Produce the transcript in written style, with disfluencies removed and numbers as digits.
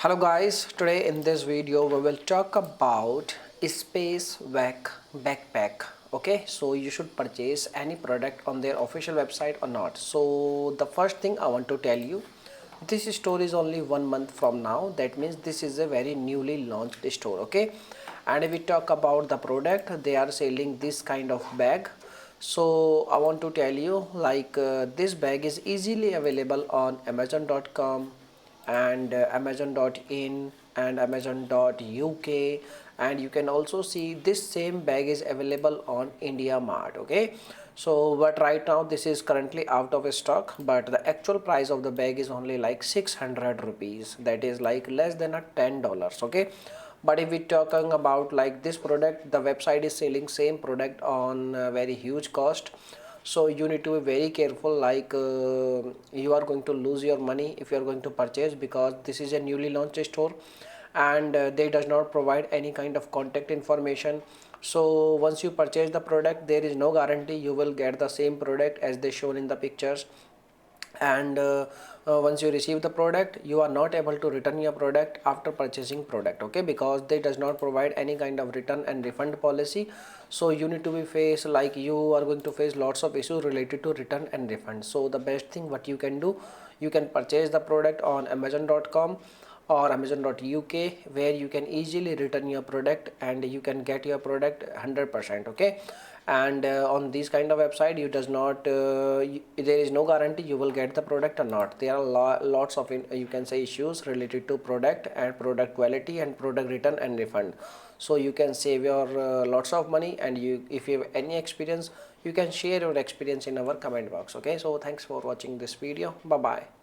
Hello guys, today in this video we will talk about SpaceVac backpack. Okay, so you should purchase any product on their official website or not. So the first thing I want to tell you, this store is only 1 month from now. That means this is a very newly launched store. Okay, and if we talk about the product, they are selling this kind of bag. So I want to tell you this bag is easily available on amazon.com and amazon.in and amazon.uk, and you can also see this same bag is available on India Mart. Okay, so but right now this is currently out of stock, but the actual price of the bag is only like 600 rupees, that is like less than a $10. Okay, but if we talking about like this product, the website is selling same product on very huge cost. So you need to be very careful, you are going to lose your money if you are going to purchase, because this is a newly launched store, and they does not provide any kind of contact information. So once you purchase the product, there is no guarantee you will get the same product as they shown in the pictures. And once you receive the product, you are not able to return your product after purchasing product. Okay, because they does not provide any kind of return and refund policy. So you need to be faced, like you are going to face lots of issues related to return and refund. So the best thing what you can do, you can purchase the product on amazon.com or amazon.uk, where you can easily return your product and you can get your product 100%. Okay, and on this kind of website you does not there is no guarantee you will get the product or not. There are lots of you can say issues related to product and product quality and product return and refund. So you can save your lots of money, and you, if you have any experience, you can share your experience in our comment box. Okay, so thanks for watching this video. Bye bye.